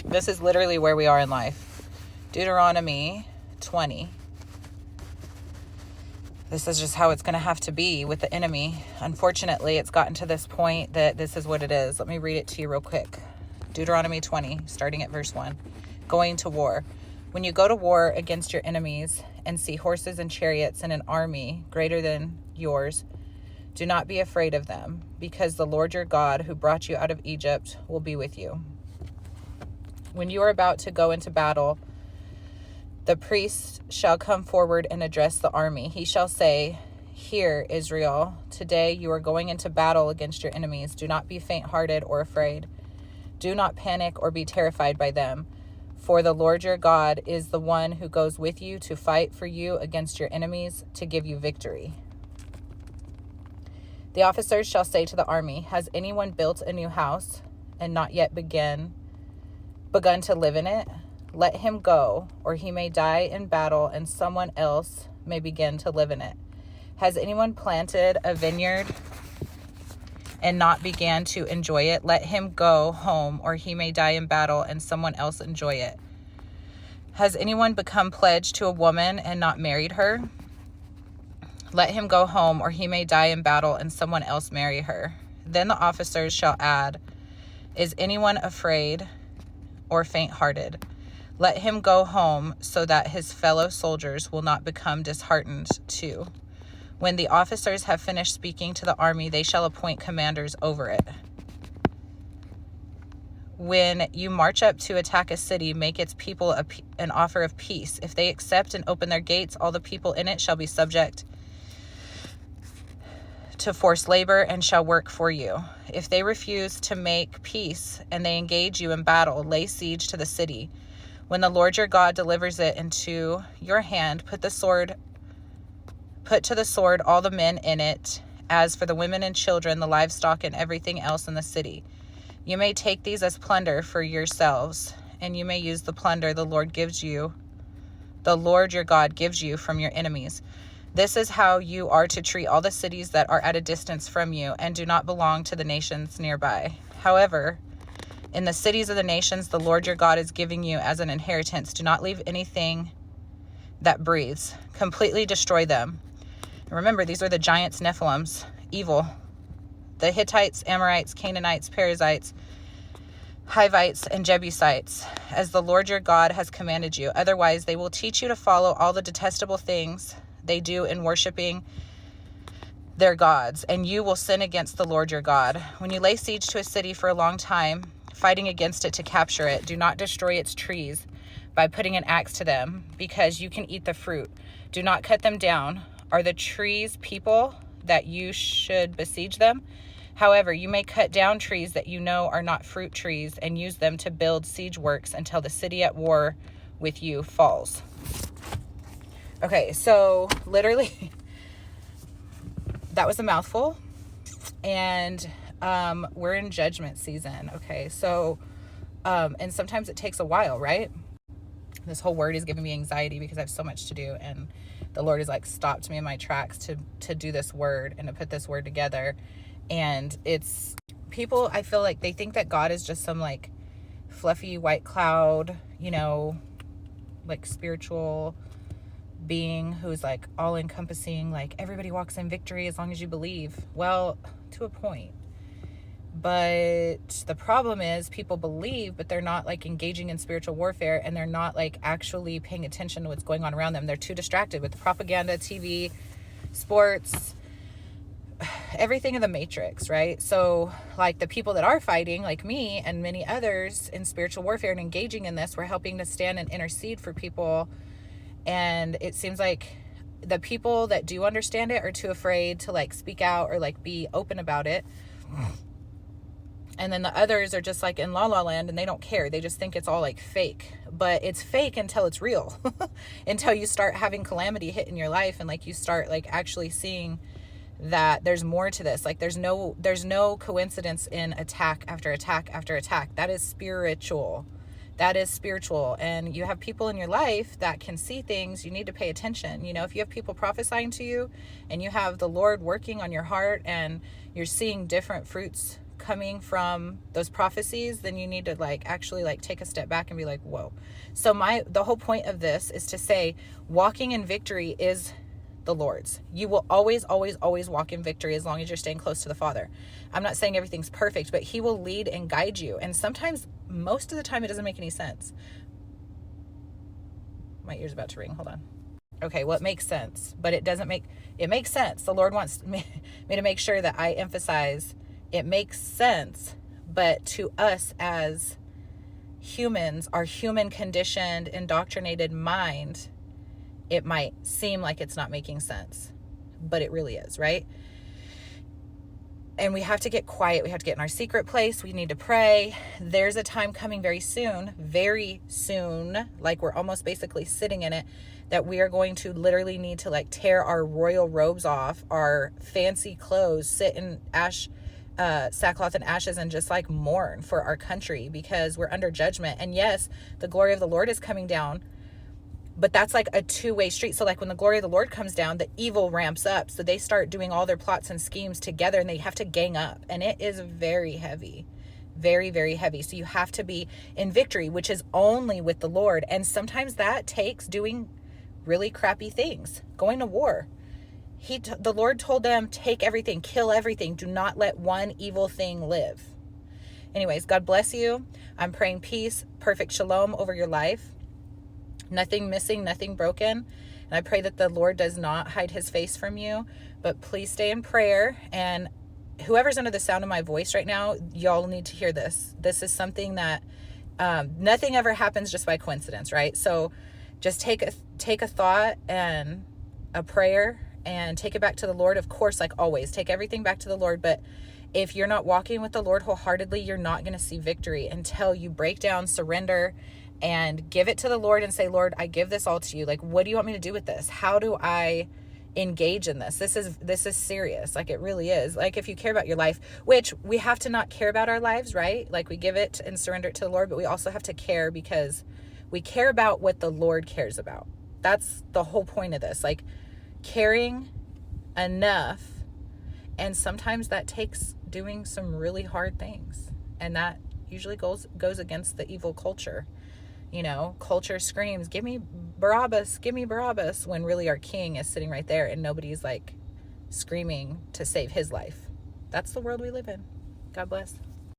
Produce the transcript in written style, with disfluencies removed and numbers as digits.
This is literally where we are in life. Deuteronomy 20. This is just how it's going to have to be with the enemy. Unfortunately, it's gotten to this point that this is what it is. Let me read it to you real quick. Deuteronomy 20, starting at verse 1. Going to war. When you go to war against your enemies and see horses and chariots and an army greater than yours, do not be afraid of them, because the Lord your God, who brought you out of Egypt, will be with you. When you are about to go into battle, the priest shall come forward and address the army. He shall say, "Hear, Israel, today you are going into battle against your enemies. Do not be faint-hearted or afraid. Do not panic or be terrified by them. For the Lord your God is the one who goes with you to fight for you against your enemies, to give you victory." The officers shall say to the army, "Has anyone built a new house and not yet begun to live in it? Let him go, or he may die in battle and someone else may begin to live in it. Has anyone planted a vineyard and not began to enjoy it? Let him go home, or he may die in battle and someone else enjoy it. Has anyone become pledged to a woman and not married her? Let him go home, or he may die in battle and someone else marry her." Then the officers shall add, "Is anyone afraid or faint-hearted? Let him go home, so that his fellow soldiers will not become disheartened too." When the officers have finished speaking to the army, they shall appoint commanders over it. When you march up to attack a city, make its people an offer of peace. If they accept and open their gates, all the people in it shall be subject to forced labor and shall work for you. If they refuse to make peace and they engage you in battle, lay siege to the city. When the Lord your God delivers it into your hand, put to the sword all the men in it. As for the women and children, the livestock, and everything else in the city, you may take these as plunder for yourselves, and you may use the plunder the Lord your God gives you from your enemies. This is how you are to treat all the cities that are at a distance from you and do not belong to the nations nearby. However, in the cities of the nations the Lord your God is giving you as an inheritance, do not leave anything that breathes. Completely destroy them. And remember, these are the giants, Nephilims, evil. The Hittites, Amorites, Canaanites, Perizzites, Hivites, and Jebusites, as the Lord your God has commanded you. Otherwise, they will teach you to follow all the detestable things they do in worshiping their gods, and you will sin against the Lord your God. When you lay siege to a city for a long time, fighting against it to capture it, do not destroy its trees by putting an axe to them, because you can eat the fruit. Do not cut them down. Are the trees people that you should besiege them? However, you may cut down trees that you know are not fruit trees and use them to build siege works until the city at war with you falls. Okay, so literally that was a mouthful, and we're in judgment season. Okay, so and sometimes it takes a while, right? This whole word is giving me anxiety because I have so much to do, and the Lord has like stopped me in my tracks to do this word and to put this word together. And it's people, I feel like they think that God is just some like fluffy white cloud, like spiritual being who's like all encompassing, like everybody walks in victory as long as you believe. Well, to a point. But the problem is people believe, but they're not like engaging in spiritual warfare, and they're not like actually paying attention to what's going on around them. They're too distracted with the propaganda, TV, sports, everything in the matrix, right? So like the people that are fighting, like me and many others in spiritual warfare and engaging in this, we're helping to stand and intercede for people. And it seems like the people that do understand it are too afraid to like speak out or like be open about it. And then the others are just like in la la land and they don't care. They just think it's all like fake, but it's fake until it's real, until you start having calamity hit in your life. And like, you start like actually seeing that there's more to this. Like there's no coincidence in attack after attack after attack. That is spiritual. And you have people in your life that can see things. You need to pay attention. If you have people prophesying to you and you have the Lord working on your heart and you're seeing different fruits coming from those prophecies, then you need to like actually like take a step back and be like, whoa. So the whole point of this is to say walking in victory is the Lord's. You will always, always, always walk in victory as long as you're staying close to the Father. I'm not saying everything's perfect, but he will lead and guide you. And sometimes, most of the time, it doesn't make any sense. My ear's about to ring. Hold on. Okay, well, it makes sense, but it makes sense. The Lord wants me to make sure that I emphasize it makes sense, but to us as humans, our human conditioned, indoctrinated mind, it might seem like it's not making sense, but it really is, right? And we have to get quiet. We have to get in our secret place. We need to pray. There's a time coming very soon, like we're almost basically sitting in it, that we are going to literally need to like tear our royal robes off, our fancy clothes, sit in sackcloth and ashes, and just like mourn for our country because we're under judgment. And yes, the glory of the Lord is coming down, but that's like a two-way street. So like when the glory of the Lord comes down, the evil ramps up. So they start doing all their plots and schemes together, and they have to gang up. And it is very heavy, very, very heavy. So you have to be in victory, which is only with the Lord. And sometimes that takes doing really crappy things, going to war. The Lord told them, take everything, kill everything. Do not let one evil thing live. Anyways, God bless you. I'm praying peace, perfect shalom over your life. Nothing missing, nothing broken. And I pray that the Lord does not hide his face from you, but please stay in prayer. And whoever's under the sound of my voice right now, y'all need to hear this. This is something that nothing ever happens just by coincidence, right? So just take a thought and a prayer and take it back to the Lord. Of course, like always, take everything back to the Lord. But if you're not walking with the Lord wholeheartedly, you're not going to see victory until you break down, surrender, and give it to the Lord and say, Lord, I give this all to you. Like, what do you want me to do with this? How do I engage in this? This is serious. Like, it really is. Like, if you care about your life, which we have to not care about our lives, right? Like, we give it and surrender it to the Lord, but we also have to care because we care about what the Lord cares about. That's the whole point of this. Like, caring enough. And sometimes that takes doing some really hard things. And that usually goes against the evil culture. You know, culture screams, give me Barabbas, when really our king is sitting right there and nobody's like screaming to save his life. That's the world we live in. God bless.